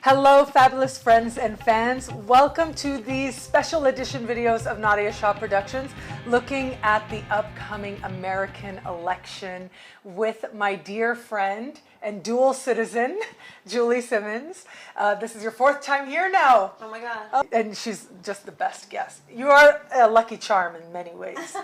Hello, fabulous friends and fans. Welcome to these special edition videos of Nadia Shah Productions, looking at the upcoming American election with my dear friend and dual citizen, Julie Simmons. This is your fourth time here now. Oh my God. And she's just the best guest. You are a lucky charm in many ways.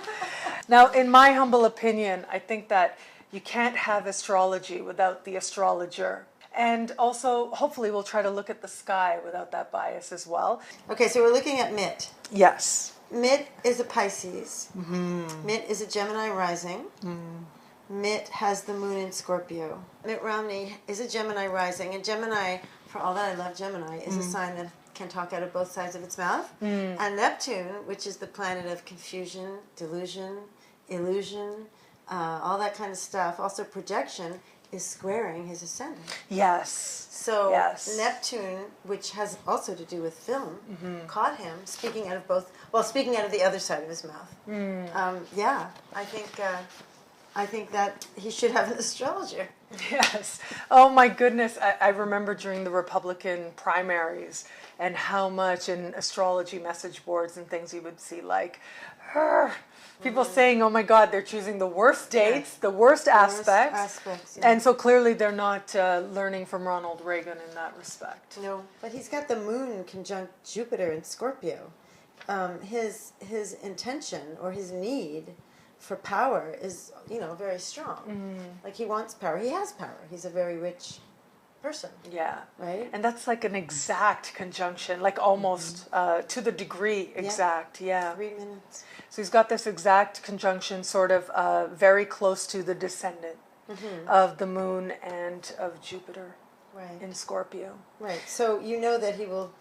Now, in my humble opinion, I think that you can't have astrology without the astrologer. And also, hopefully, we'll try to look at the sky without that bias as well. Okay, so we're looking at Mitt. Yes. Mitt is a Pisces. Mitt is a Gemini rising. Mitt has the moon in Scorpio. Mitt Romney is a Gemini rising. And Gemini, for all that I love Gemini, is a sign that can talk out of both sides of its mouth. And Neptune, which is the planet of confusion, delusion, illusion, all that kind of stuff, also projection, is squaring his ascendant. Yes. So yes. Neptune, which has also to do with film, caught him speaking out of speaking out of the other side of his mouth. Yeah, I think that he should have an astrologer. Yes. Oh my goodness. I remember during the Republican primaries and how much in astrology message boards and things you would see like, people saying, oh my God, they're choosing the worst dates, the worst aspects. Yeah. And so clearly they're not learning from Ronald Reagan in that respect. No, but he's got the moon conjunct Jupiter in Scorpio. His intention or his need for power is, very strong. Like he wants power. He has power. He's a very rich person. Yeah. Right? And that's like an exact conjunction, like almost to the degree exact. Yeah. 3 minutes. So he's got this exact conjunction sort of very close to the descendant of the moon and of Jupiter in Scorpio. Right. So you know that he will,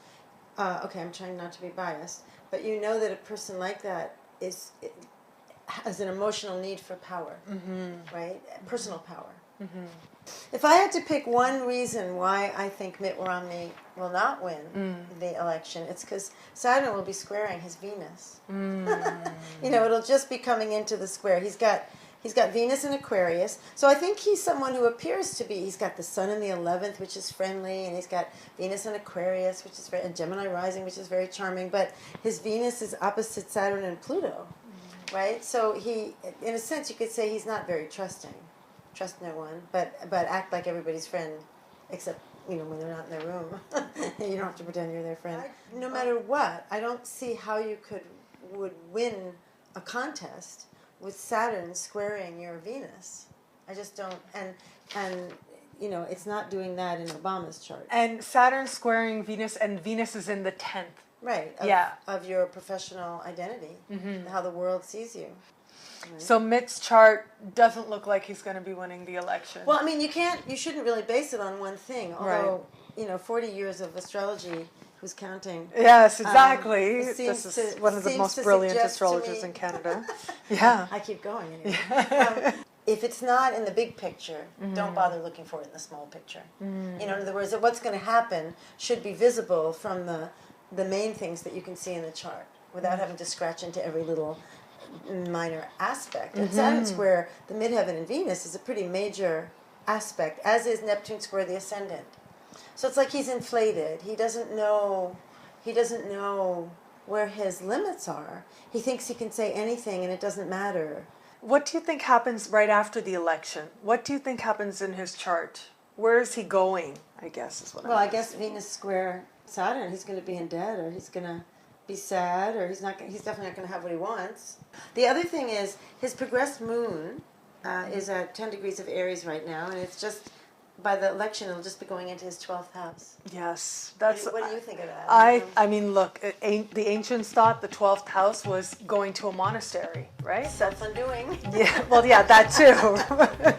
okay, I'm trying not to be biased, but you know that a person like that has an emotional need for power, right? Personal power. If I had to pick one reason why I think Mitt Romney will not win the election, it's because Saturn will be squaring his Venus. It'll just be coming into the square. He's got Venus in Aquarius, so I think he's someone who appears to be. He's got the Sun in the 11th, which is friendly, and he's got Venus in Aquarius, which is and Gemini rising, which is very charming. But his Venus is opposite Saturn and Pluto, right? So he, in a sense, you could say he's not very trusting. Trust no one, but act like everybody's friend, except when they're not in their room. You don't have to pretend you're their friend. No matter what, I don't see how you would win a contest with Saturn squaring your Venus. I just don't, and it's not doing that in Obama's chart. And Saturn squaring Venus, and Venus is in the 10th. Right. Of your professional identity, how the world sees you. Right. So Mitt's chart doesn't look like he's going to be winning the election. Well, I mean, you shouldn't really base it on one thing. Although, 40 years of astrology, who's counting? Yes, exactly. This is to, one of the most brilliant astrologers in Canada. Yeah. I keep going anyway. If it's not in the big picture, don't bother looking for it in the small picture. In other words, what's going to happen should be visible from the main things that you can see in the chart without having to scratch into every little minor aspect. And Saturn square the midheaven in Venus is a pretty major aspect, as is Neptune square the ascendant. So it's like he's inflated. He doesn't know where his limits are. He thinks he can say anything and it doesn't matter. What do you think happens right after the election? What do you think happens in his chart? Where is he going, I guess is what I guess Venus square Saturn, he's going to be in debt, or he's going to be sad, or he's definitely not going to have what he wants. The other thing is his progressed moon is at 10 degrees of Aries right now, and it's just by the election it'll just be going into his 12th house. Yes, what do you think of that? I mean, look, the ancients thought the 12th house was going to a monastery, right? Self-undoing. Yeah, well, yeah, that too.